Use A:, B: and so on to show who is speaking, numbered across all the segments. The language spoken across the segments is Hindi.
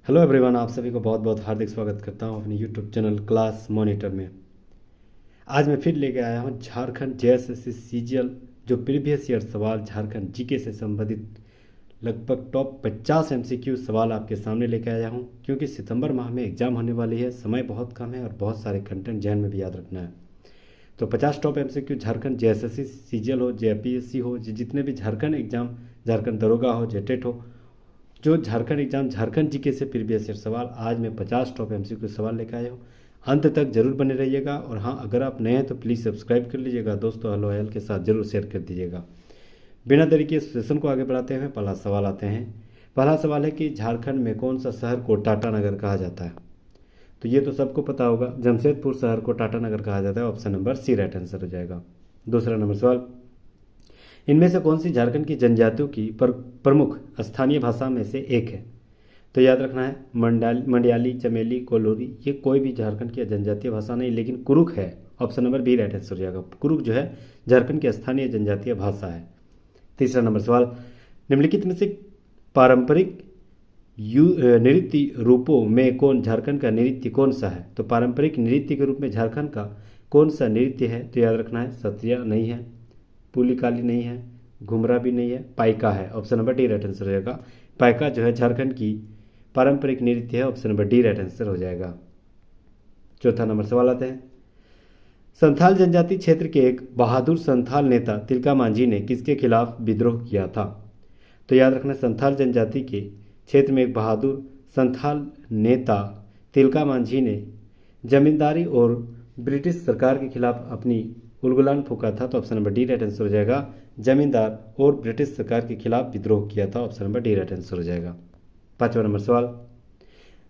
A: हेलो एवरीवन, आप सभी को बहुत बहुत हार्दिक स्वागत करता हूं अपने यूट्यूब चैनल क्लास मॉनिटर में। आज मैं फिर लेके आया हूं झारखंड जेएसएससी सीजीएल जो प्रीवियस ईयर सवाल झारखंड जीके से संबंधित लगभग टॉप 50 एमसीक्यू सवाल आपके सामने लेके आया हूं, क्योंकि सितंबर माह में एग्जाम होने वाली है, समय बहुत कम है और बहुत सारे कंटेंट जहन में भी याद रखना है। तो 50 top MCQ Jharkhand JSSC CGL हो, जेपीएससी हो, जितने भी झारखंड एग्जाम, झारखंड दरोगा हो, जेटेट हो, जो झारखंड एग्जाम झारखंड जीके से प्रीवियस ईयर सवाल, आज मैं 50 टॉप एमसीक्यू सवाल लेकर आया हूँ। अंत तक जरूर बने रहिएगा। और हाँ, अगर आप नए हैं तो प्लीज़ सब्सक्राइब कर लीजिएगा, दोस्तों हेलो अहल के साथ जरूर शेयर कर दीजिएगा। बिना देरी के सेशन को आगे बढ़ाते हुए पहला सवाल आते हैं। पहला सवाल है कि झारखंड में कौन सा शहर को टाटा नगर कहा जाता है? तो ये तो सबको पता होगा, जमशेदपुर शहर को टाटा नगर कहा जाता है। Option number C right answer हो जाएगा। दूसरा नंबर सवाल, इनमें से कौन सी झारखंड की जनजातियों की प्रमुख स्थानीय भाषा में से एक है? तो याद रखना है, मंडियाली, चमेली, कोलोरी, ये कोई भी झारखंड की जनजातीय भाषा नहीं, लेकिन कुरुक है। Option number B right answer हो जाएगा। कुरुक जो है झारखंड की स्थानीय जनजातीय भाषा है। तीसरा नंबर सवाल, निम्नलिखित में से पारंपरिक नृत्य रूपों में कौन झारखंड का नृत्य कौन सा है? तो पारंपरिक नृत्य के रूप में झारखंड का कौन सा नृत्य है? तो याद रखना है, सत्रिया नहीं है, पुलिकाली नहीं है, घुमरा भी नहीं है, पाइका है। Option number D right answer हो जाएगा। पाइका जो है झारखंड की पारंपरिक नृत्य है। Option number D right answer हो जाएगा। चौथा नंबर सवाल आते हैं, संथाल जनजाति क्षेत्र के एक बहादुर संथाल नेता तिलका मांझी ने किसके खिलाफ विद्रोह किया था? तो याद रखना, संथाल जनजाति के क्षेत्र में एक बहादुर संथाल नेता तिलका मांझी ने जमींदारी और ब्रिटिश सरकार के खिलाफ अपनी उलगुलान फूका था। तो option number D right answer हो जाएगा। जमींदार और ब्रिटिश सरकार के खिलाफ विद्रोह किया था। Option number D right answer हो जाएगा। पांचवा नंबर सवाल,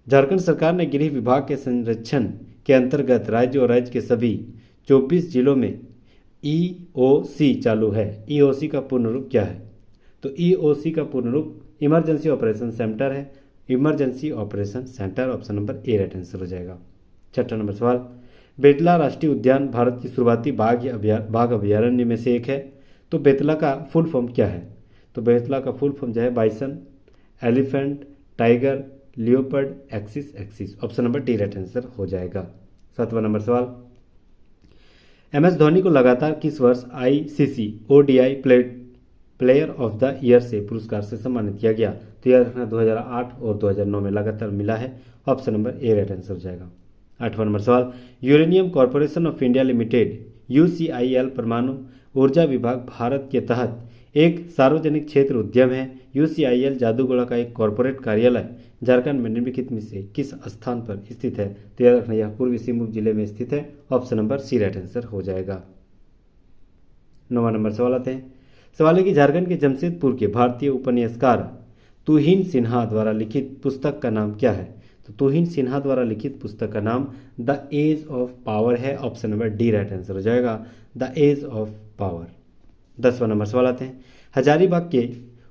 A: झारखंड सरकार ने गृह विभाग के संरक्षण के अंतर्गत राज्य और राज्य के सभी 24 जिलों में ईओसी चालू है। ईओसी का पूर्ण रूप क्या है? तो ईओसी का पूर्ण रूप इमरजेंसी ऑपरेशन सेंटर है। Emergency operation centre. Option number A right answer हो जाएगा। छठा नंबर सवाल, बेतला राष्ट्रीय उद्यान भारत की शुरुआती बाघ अभयारण्य में से एक है। तो बेतला का फुल फॉर्म क्या है? तो बेतला का फुल फॉर्म जो है bison, elephant, tiger, leopard, axis. Option number D right answer हो जाएगा। सातवां नंबर सवाल, एम एस धोनी को लगातार किस वर्ष ICC ODI player of the year से पुरस्कार से सम्मानित किया गया? तो याद रखना, 2008 और 2009 में लगातार मिला है। Option number A right answer हो जाएगा। आठवां नंबर सवाल, uranium corporation of India limited UCIL परमाणु ऊर्जा विभाग भारत के तहत एक सार्वजनिक क्षेत्र उद्यम है। यूसीआईएल जादूगोड़ा का एक कॉरपोरेट कार्यालय झारखंड में निम्नलिखित में से किस स्थान पर स्थित है? तो याद रखना, यह पूर्वी सिंहभूम जिले में स्थित है। Option number C right answer हो जाएगा। नौवां नंबर सवाल आते हैं। सवाल है कि झारखंड के जमशेदपुर के भारतीय उपन्यासकार तुहिन सिन्हा द्वारा लिखित पुस्तक का नाम क्या है? तो तुहिन सिन्हा द्वारा लिखित पुस्तक का नाम द एज ऑफ पावर है। Option number D right answer हो जाएगा, द एज ऑफ पावर। 10वां नंबर सवाल आते हैं, हजारीबाग के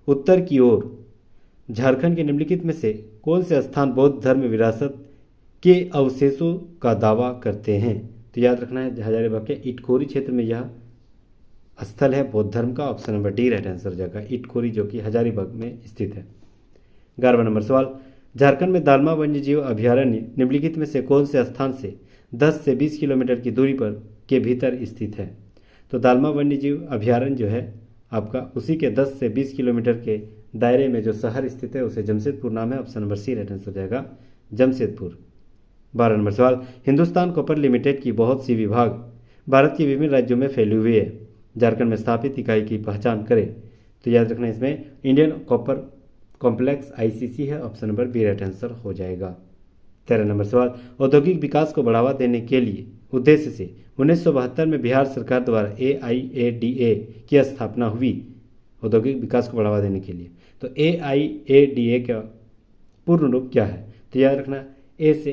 A: उत्तर की ओर झारखंड के निम्नलिखित में से कौन से स्थान बौद्ध धर्म विरासत के अवशेषों का दावा करते हैं? तो याद रखना है, हजारीबाग के इटखोरी क्षेत्र में यह स्थल है बौद्ध धर्म का। Option number D right answer हो जाएगा, इटखोरी जो कि हजारीबाग में स्थित है। 11वां नंबर सवाल, झारखंड में दालमा वन्यजीव अभयारण्य निम्नलिखित में से कौन से स्थान से 10 से 20 किलोमीटर की दूरी पर के भीतर स्थित है? तो दालमा वन्यजीव अभयारण्य जो है आपका उसी के 10 से 20 किलोमीटर के दायरे में जो शहर स्थित है उसे जमशेदपुर नाम है। Option number C right answer हो जाएगा, जमशेदपुर। 12 नंबर सवाल, हिंदुस्तान कॉपर लिमिटेड की बहुत सी विभाग भारत के विभिन्न राज्यों में फैली हुई है। झारखंड में स्थापित इकाई की पहचान करें। तो याद रखना, इसमें इंडियन कॉपर कॉम्प्लेक्स आईसीसी है। Option number B right answer हो जाएगा। 13 नंबर सवाल, औद्योगिक विकास को बढ़ावा देने के लिए उद्देश्य से 1972 में बिहार सरकार द्वारा एआईएडीए की स्थापना हुई। औद्योगिक विकास को बढ़ावा देने के लिए तो एआईएडीए का पूर्ण रूप क्या है? तो याद रखना, ए से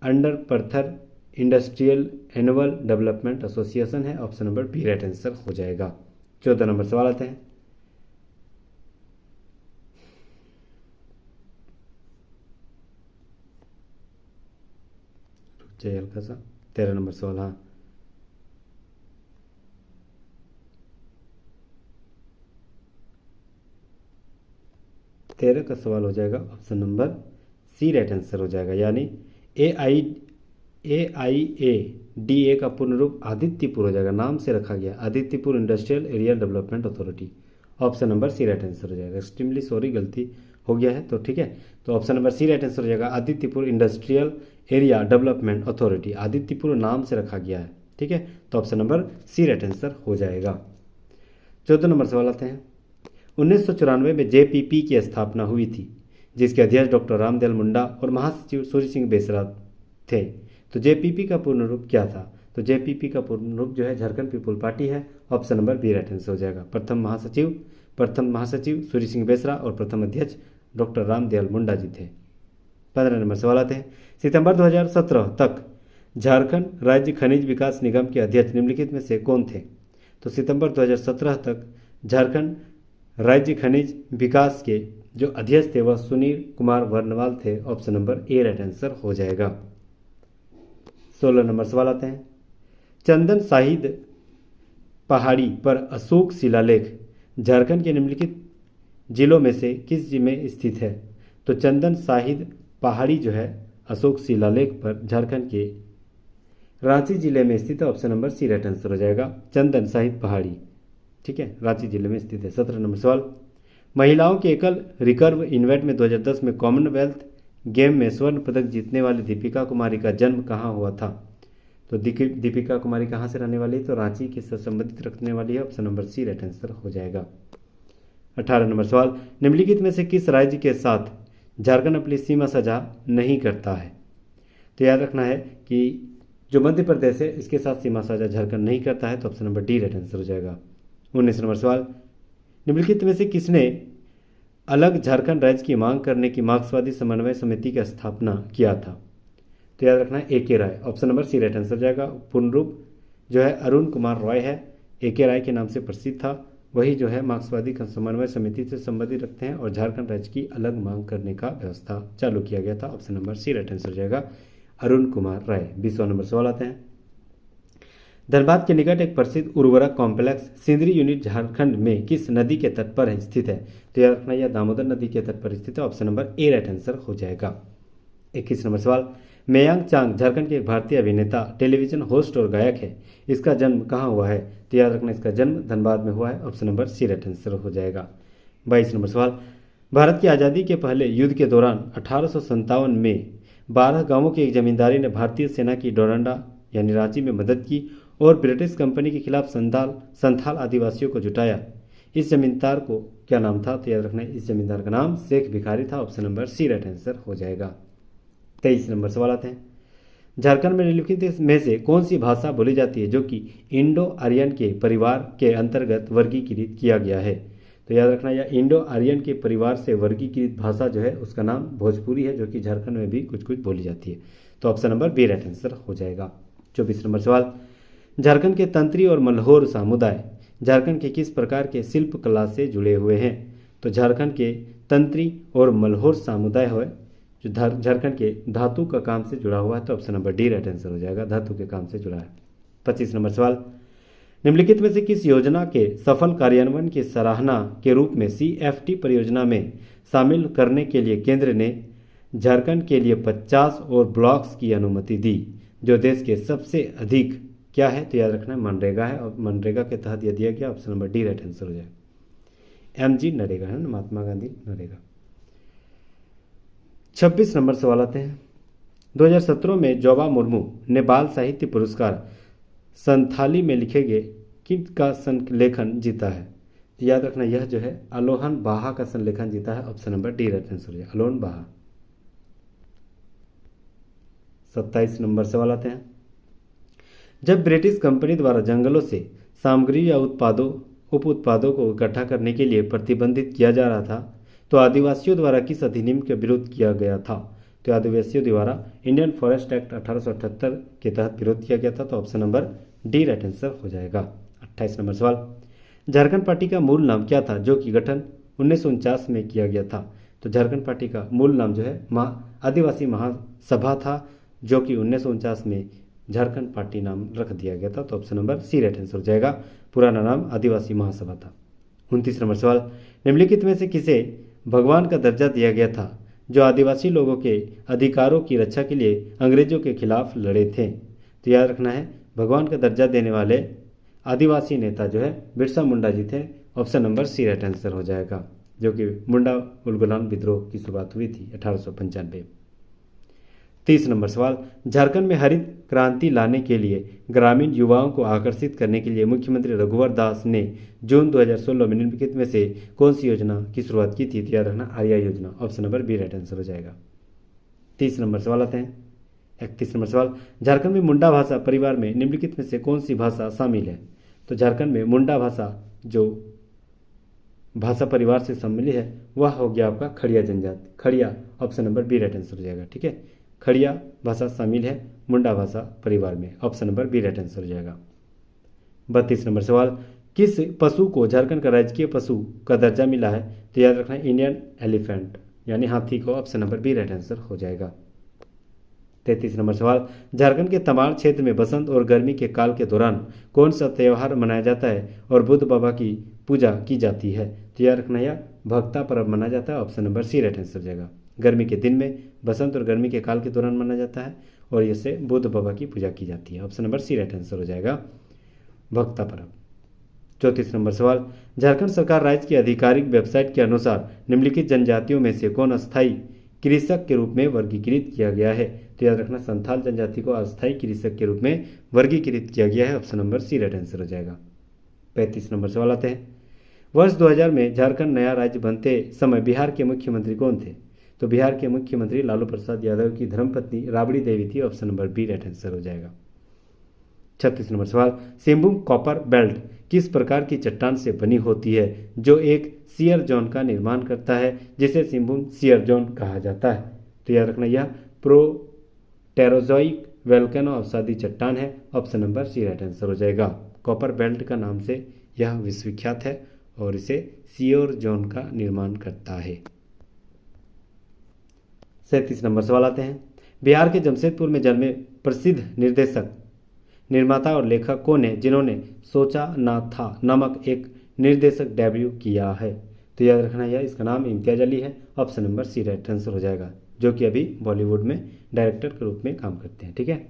A: अंडर पर्थर इंडस्ट्रियल एनुअल डेवलपमेंट एसोसिएशन है। Option number B right answer हो जाएगा। 14 नंबर सवाल आते हैं, हल्का सा 13 नंबर सवाल, हाँ 13 का सवाल हो जाएगा option number C right answer हो जाएगा। यानी AIADA का पूर्ण रूप आदित्यपुर हो जाएगा, नाम से रखा गया Adityapur industrial area development authority. Option number C right answer हो जाएगा। एक्सट्रीमली सॉरी, गलती हो गया है तो ठीक है। तो option number C right answer हो जाएगा, Adityapur industrial area development authority. Adityapur नाम से रखा गया है, ठीक है। तो option number C right answer हो जाएगा। 14 नंबर सवाल आते हैं। 1994 में JPP की स्थापना हुई थी, जिसके अध्यक्ष डॉक्टर रामदयाल मुंडा और महासचिव सूर्य सिंह बेसरा थे। तो JPP का पूर्ण रूप क्या था? तो JPP का पूर्ण रूप जो है झारखंड पीपुल पार्टी है। Option number B right answer हो जाएगा। प्रथम महासचिव सूर्य सिंह बेसरा और प्रथम अध्यक्ष डॉक्टर रामदयाल मुंडा जी थे। 15 नंबर सवाल आते हैं। सितंबर 2017 तक झारखंड राज्य खनिज विकास निगम के अध्यक्ष निम्नलिखित में से कौन थे? तो सितंबर 2017 तक झारखंड राज्य खनिज विकास के जो अध्यक्ष थे वह सुनील कुमार वर्णवाल थे। Option number A right answer हो जाएगा। 16 नंबर सवाल आते हैं। चंदन साहिद पहाड़ी पर अशोक शिलालेख झारखंड के निम्नलिखित जिलों में से किस में स्थित है? तो चंदन साहिद पहाड़ी जो है अशोक शिलालेख पर झारखंड के रांची जिले में स्थित है। Option number C right answer हो जाएगा। चंदन साहिद पहाड़ी, ठीक है, रांची जिले में स्थित है। 17 नंबर सवाल। महिलाओं के एकल रिकर्व इवेंट में 2010 में कॉमनवेल्थ गेम में स्वर्ण पदक जीतने वाली दीपिका कुमारी का जन्म कहाँ हुआ था? तो दीपिका कुमारी कहाँ से रहने वाली है? तो रांची के साथ संबंधित रखने वाली है। Option number C right answer हो जाएगा। 18 नंबर सवाल। निम्नलिखित में से किस राज्य के साथ झारखंड अपनी सीमा साझा नहीं करता है? तो याद रखना है कि जो मध्य प्रदेश है इसके साथ सीमा साझा झारखंड नहीं करता है। तो option number D right answer हो जाएगा। 19 नंबर सवाल। निम्नलिखित में से किसने अलग झारखंड राज्य की मांग करने की मार्क्सवादी समन्वय समिति की स्थापना किया था? तो याद रखना है AK Rai. Option number C right answer हो जाएगा। पूर्ण रूप जो है अरुण कुमार रॉय है, AK राय के नाम से प्रसिद्ध था। वही जो है मार्क्सवादी समन्वय समिति से संबंधित रखते हैं और झारखंड राज्य की अलग मांग करने का व्यवस्था चालू किया गया था। Option number C right answer हो जाएगा, अरुण कुमार राय। 20वां नंबर सवाल आते हैं। धनबाद के निकट एक प्रसिद्ध उर्वरक कॉम्प्लेक्स सिंदरी यूनिट झारखंड में किस नदी के तट पर स्थित है? तो याद रखना यह दामोदर नदी के तट पर स्थित है। Option number A right answer हो जाएगा। 21 नंबर सवाल। मेयांग चांग झारखंड के एक भारतीय अभिनेता, टेलीविजन होस्ट और गायक है। इसका जन्म कहाँ हुआ है? तो याद रखना इसका जन्म धनबाद में हुआ है। Option number C right answer हो जाएगा। 22 नंबर सवाल। भारत की आज़ादी के पहले युद्ध के दौरान 1857 में 12 गांवों की एक जमींदारी ने भारतीय सेना की डोरंडा यानी रांची में मदद की और ब्रिटिश कंपनी के खिलाफ संथाल आदिवासियों को जुटाया। इस जमींदार को क्या नाम था? तो याद रखना इस जमींदार का नाम शेख भिखारी था। Option number C right answer हो जाएगा। 23 नंबर सवाल आते हैं। झारखंड में निम्नलिखित में से कौन सी भाषा बोली जाती है जो कि इंडो आर्यन के परिवार के अंतर्गत वर्गीकृत किया गया है? तो याद रखना यह इंडो आर्यन के परिवार से वर्गीकृत भाषा जो है उसका नाम भोजपुरी है, जो कि झारखंड में भी कुछ कुछ बोली जाती है। तो option number B right answer हो जाएगा। 24 नंबर सवाल। झारखंड के तंत्री और मल्होर समुदाय झारखंड के किस प्रकार के शिल्प कला से जुड़े हुए हैं? तो झारखंड के तंत्री और मल्होर समुदाय है जो झारखंड के धातु का काम से जुड़ा हुआ है। तो option number D right answer हो जाएगा, धातु के काम से जुड़ा है। 25 नंबर सवाल। निम्नलिखित में से किस योजना के सफल कार्यान्वयन की सराहना के रूप में CFT परियोजना में शामिल करने के लिए केंद्र ने झारखंड के लिए 50 और ब्लॉक्स की अनुमति दी, जो देश के सबसे अधिक क्या है? तो याद रखना मनरेगा है और मनरेगा के तहत यह दिया गया। Option number D right answer हो जाएगा। MG नरेगा है ना, महात्मा गांधी नरेगा। 26 नंबर सवाल आते हैं। 2017 में जोबा मुर्मू ने बाल साहित्य पुरस्कार संथाली में लिखे गए किन का संलेखन जीता है? तो याद रखना यह जो है अलोहन बाहा का संलेखन जीता है। Option number D right answer हो जाएगा, अलोहन बाहा। 27 नंबर सवाल आते हैं। जब ब्रिटिश कंपनी द्वारा जंगलों से सामग्री या उप उत्पादों को इकट्ठा करने के लिए प्रतिबंधित किया जा रहा था तो आदिवासियों द्वारा किस अधिनियम का विरोध किया गया था? तो आदिवासियों द्वारा इंडियन फॉरेस्ट एक्ट 1878 के तहत विरोध किया गया था। तो option number D right answer हो जाएगा। 28 नंबर सवाल। झारखंड पार्टी का मूल नाम क्या था जो कि गठन 1949 में किया गया था? तो झारखंड पार्टी का मूल नाम जो है आदिवासी महासभा था, जो कि 1949 में झारखंड पार्टी नाम रख दिया गया था। तो option number C right answer हो जाएगा, पुराना नाम आदिवासी महासभा था। 29 नंबर सवाल। निम्नलिखित में से किसे भगवान का दर्जा दिया गया था जो आदिवासी लोगों के अधिकारों की रक्षा के लिए अंग्रेजों के खिलाफ लड़े थे। तो याद रखना है, भगवान का दर्जा देने वाले आदिवासी नेता जो है बिरसा मुंडा जी थे। Option number C right answer हो जाएगा, जो कि मुंडा उलगुलान विद्रोह की शुरुआत हुई थी 1895। 30 नंबर सवाल, झारखंड में हरित क्रांति लाने के लिए ग्रामीण युवाओं को आकर्षित करने के लिए मुख्यमंत्री रघुवर दास ने जून 2016 में निम्नलिखित में से कौन सी योजना की शुरुआत की थी? तो याद रखना Arya Yojana. Option number B right answer हो जाएगा। 30 नंबर सवाल आते हैं। 31 नंबर सवाल, झारखंड में मुंडा भाषा परिवार में निम्नलिखित में से कौन सी भाषा शामिल है? तो झारखंड में मुंडा भाषा जो भाषा परिवार से सम्मिलित है वह हो गया आपका खड़िया जनजाति, Kharia. Option number B right answer हो जाएगा। ठीक है, खड़िया भाषा शामिल है मुंडा भाषा परिवार में। Option number B right answer हो जाएगा। 32 नंबर सवाल, किस पशु को झारखंड का राजकीय पशु का दर्जा मिला है? तो याद रखना है इंडियन एलिफेंट यानी हाथी को। Option number B right answer हो जाएगा। 33 नंबर सवाल, झारखंड के तमाड़ क्षेत्र में बसंत और गर्मी के काल के दौरान कौन सा त्यौहार मनाया जाता है और बुद्ध बाबा की पूजा की जाती है? तो याद रखना यह भक्ता पर्व मनाया जाता है। Option number C right answer हो जाएगा। गर्मी के दिन में बसंत और गर्मी के काल के दौरान मनाया जाता है और इससे बुद्ध बाबा की पूजा की जाती है। Option number C right answer हो जाएगा, भक्ता पर्व। 34 नंबर सवाल, झारखंड सरकार राज्य की आधिकारिक वेबसाइट के अनुसार निम्नलिखित जनजातियों में से कौन अस्थायी कृषक के रूप में वर्गीकृत किया गया है? तो याद रखना संथाल जनजाति को अस्थायी कृषक के रूप में वर्गीकृत किया गया है। Option number C right answer हो जाएगा। 35 नंबर सवाल आते हैं। वर्ष 2000 में झारखंड नया राज्य बनते समय बिहार के मुख्यमंत्री कौन थे? तो बिहार के मुख्यमंत्री लालू प्रसाद यादव की धर्मपत्नी राबड़ी देवी थी। Option number B right answer हो जाएगा। 36 नंबर सवाल, सिंहभूम कॉपर बेल्ट किस प्रकार की चट्टान से बनी होती है जो एक शियर जोन का निर्माण करता है जिसे सिंहभूम शियर जोन कहा जाता है? तो याद रखना यह प्रोटेरोजोइक वोल्केनो अवसादी चट्टान है। Option number C right answer हो जाएगा। कॉपर बेल्ट का नाम से यह विश्वविख्यात है और इसे शियर जोन का निर्माण करता है। 37 नंबर सवाल आते हैं। बिहार के जमशेदपुर में जन्मे प्रसिद्ध निर्देशक, निर्माता और लेखक कौन है जिन्होंने सोचा ना था नामक एक निर्देशक डेब्यू किया है? तो याद रखना यह इसका नाम इम्तियाज अली है। Option number C right answer हो जाएगा, जो कि अभी बॉलीवुड में डायरेक्टर के रूप में काम करते हैं। ठीक है।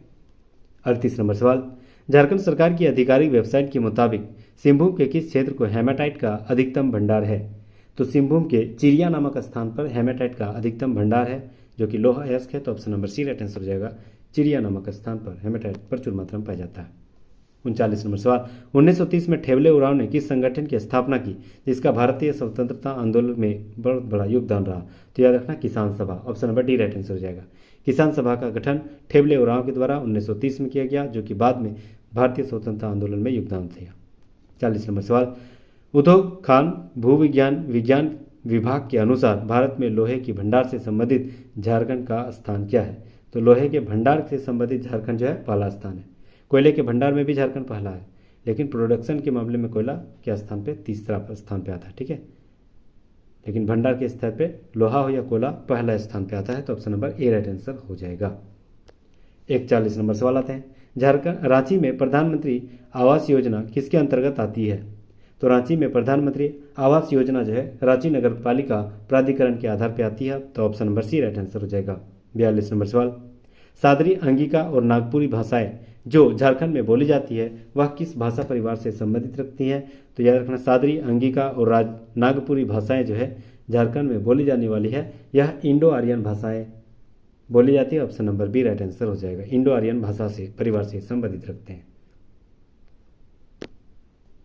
A: 38 नंबर सवाल, झारखंड सरकार की आधिकारिक वेबसाइट के मुताबिक सिंहभूम के किस क्षेत्र को हेमाटाइट का अधिकतम भंडार है? तो सिंहभूम के चिरिया नामक स्थान पर हेमाटाइट का अधिकतम भंडार है, जो कि लोहा अयस्क है। तो option number C right answer हो जाएगा। चिरिया नामक स्थान पर हेमाटाइट प्रचुर मात्रा में पाया जाता है। 39 नंबर सवाल, 1930 में ठेवले उरांव ने किस संगठन की स्थापना की जिसका भारतीय स्वतंत्रता आंदोलन में बहुत बड़ा योगदान रहा? तो याद रखना किसान सभा। Option number D right answer हो जाएगा। किसान सभा का गठन ठेवले उरांव के द्वारा 1930 में किया गया, जो कि बाद में भारतीय स्वतंत्रता आंदोलन में योगदान दिया। 40 नंबर सवाल, उद्योग खान भूविज्ञान विज्ञान विभाग के अनुसार भारत में लोहे की भंडार से संबंधित झारखंड का स्थान क्या है? तो लोहे के भंडार से संबंधित झारखंड जो है पहला स्थान है। कोयले के भंडार में भी झारखंड पहला है, लेकिन प्रोडक्शन के मामले में कोयला के स्थान पे तीसरा स्थान पे आता है। ठीक है, लेकिन भंडार के स्तर पे लोहा हो या कोयला पहला स्थान पे आता है। तो option number A right answer हो जाएगा। 41 नंबर सवाल आते हैं। झारखंड रांची में प्रधानमंत्री आवास योजना किसके अंतर्गत आती है? तो रांची में प्रधानमंत्री आवास योजना जो है रांची नगर पालिका प्राधिकरण के आधार पर आती है। तो option number C right answer हो जाएगा। 42 नंबर सवाल, सादरी, अंगिका और नागपुरी भाषाएं जो झारखंड में बोली जाती है वह किस भाषा परिवार से संबंधित रखती हैं? तो याद रखना सादरी, अंगिका और नागपुरी भाषाएं जो है झारखंड में बोली जाने वाली है यह इंडो आर्यन भाषाएं बोली जाती है। Option number B right answer हो जाएगा। इंडो आर्यन भाषा से परिवार से संबंधित रखते हैं।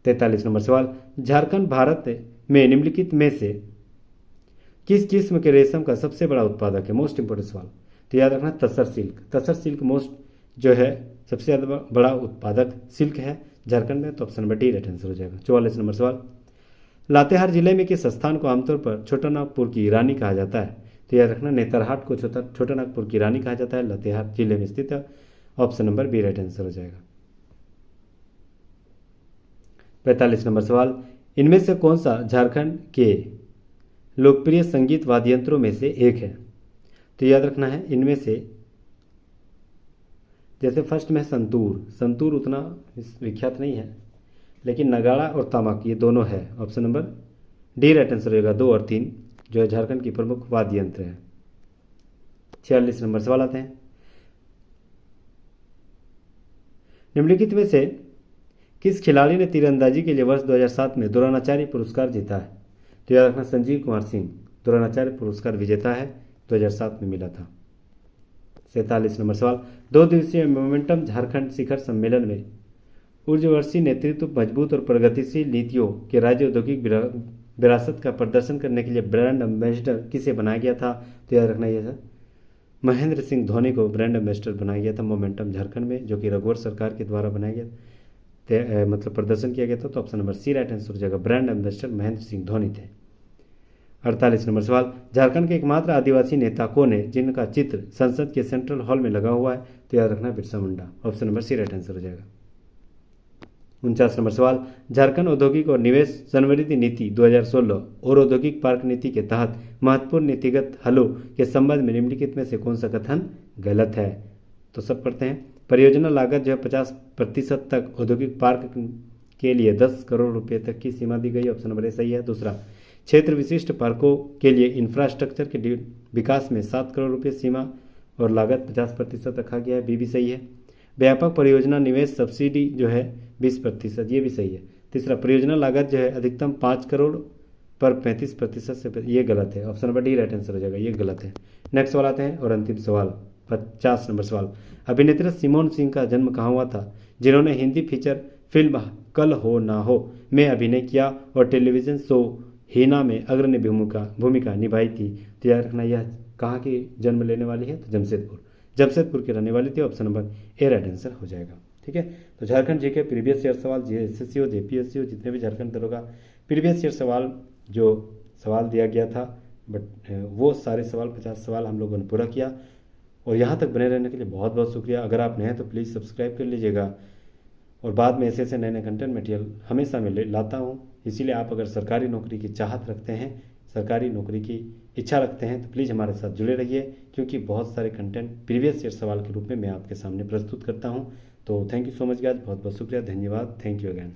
A: 43 नंबर सवाल, झारखंड भारत में निम्नलिखित में से किस किस्म के रेशम का सबसे बड़ा उत्पादक है? मोस्ट इंपोर्टेंट सवाल। तो याद रखना तसर सिल्क। तसर सिल्क मोस्ट जो है सबसे ज़्यादा बड़ा उत्पादक सिल्क है झारखंड में। तो option number D right answer हो जाएगा। 44 नंबर सवाल, लातेहार जिले में किस स्थान को आमतौर पर छोटा नागपुर की रानी कहा जाता है? तो याद रखना नेतरहाट को छोटा नागपुर की रानी कहा जाता है, लातेहार जिले में स्थित है। Option number B right answer हो जाएगा। 45 नंबर सवाल, इनमें से कौन सा झारखंड के लोकप्रिय संगीत वाद्य यंत्रों में से एक है? तो याद रखना है इनमें से जैसे फर्स्ट में संतूर, संतूर उतना विख्यात नहीं है, लेकिन नगाड़ा और तमाक ये दोनों है। Option number D right answer होगा। 2 और 3 जो है झारखंड की प्रमुख वाद्य यंत्र है। 46 नंबर सवाल आते हैं, निम्नलिखित में से किस खिलाड़ी ने तीरंदाजी के लिए वर्ष 2007 में द्रोणाचार्य पुरस्कार जीता है? तो याद रखना संजीव कुमार सिंह द्रोणाचार्य पुरस्कार विजेता है, 2007 में मिला था। 47 नंबर सवाल, 2 दिवसीय मोमेंटम झारखंड शिखर सम्मेलन में ऊर्जवर्षी नेतृत्व, मजबूत और प्रगतिशील नीतियों के राज्य औद्योगिक विरासत का प्रदर्शन करने के लिए ब्रांड एम्बेसडर किसे बनाया गया था? तो याद रखना यह महेंद्र सिंह धोनी को ब्रांड एम्बेसडर बनाया गया था मोमेंटम झारखंड में, जो कि रघुवर सरकार के द्वारा बनाया गया मतलब प्रदर्शन किया गया था। तो option number C right answer हो जाएगा, ब्रांड एम्बेसडर महेंद्र सिंह धोनी थे। 48 नंबर सवाल, झारखंड के एकमात्र आदिवासी नेता कौन है जिनका चित्र संसद के सेंट्रल हॉल में लगा हुआ है? तो याद रखना Birsa Munda, option number C right answer हो जाएगा। 49 नंबर सवाल, झारखंड औद्योगिक और निवेश समृद्धि नीति 2016 और औद्योगिक पार्क नीति के तहत महत्वपूर्ण नीतिगत हलों के संबंध में निम्नलिखित में से कौन सा कथन गलत है? तो सब पढ़ते हैं। परियोजना लागत जो है 50% तक औद्योगिक पार्क के लिए 10 करोड़ रुपए तक की सीमा दी गई, ऑप्शन नंबर ए सही है। दूसरा, क्षेत्र विशिष्ट पार्कों के लिए इंफ्रास्ट्रक्चर के विकास में 7 करोड़ रुपये सीमा और लागत 50% रखा गया है, बी भी सही है। व्यापक परियोजना निवेश सब्सिडी जो है 20%, ये भी सही है। तीसरा, परियोजना लागत जो है अधिकतम 5 करोड़ पर 35% से, ये गलत है, option number D right answer हो जाएगा, ये गलत है। नेक्स्ट सवाल आते हैं और अंतिम सवाल 50 नंबर सवाल, अभिनेत्री सिमोन सिंह का जन्म कहाँ हुआ था जिन्होंने हिंदी फीचर फिल्म कल हो ना हो में अभिनय किया और टेलीविजन शो हीना में अग्रणी भूमिका निभाई थी? तो याद रखना यह कहाँ की जन्म लेने वाली है? तो जमशेदपुर की रहने वाली थी, option number A right answer हो जाएगा। ठीक है, तो झारखंड जीके प्रीवियस ईयर सवाल, एसएससी हो, जेपीएससी हो, जितने भी झारखंड दरोगा प्रीवियस ईयर सवाल जो सवाल दिया गया था, बट वो सारे सवाल 50 सवाल हम लोगों ने पूरा किया। और यहाँ तक बने रहने के लिए बहुत बहुत शुक्रिया। अगर आप नए हैं तो प्लीज़ सब्सक्राइब कर लीजिएगा, और बाद में ऐसे नए नए कंटेंट मटेरियल हमेशा मैं लाता हूँ। इसीलिए आप अगर सरकारी नौकरी की चाहत रखते हैं, सरकारी नौकरी की इच्छा रखते हैं, तो प्लीज़ हमारे साथ जुड़े रहिए, क्योंकि बहुत सारे कंटेंट प्रीवियस ईयर सवाल के रूप में मैं आपके सामने प्रस्तुत करता हूँ। तो thank you so much guys, बहुत बहुत शुक्रिया, धन्यवाद, थैंक यू अगैन।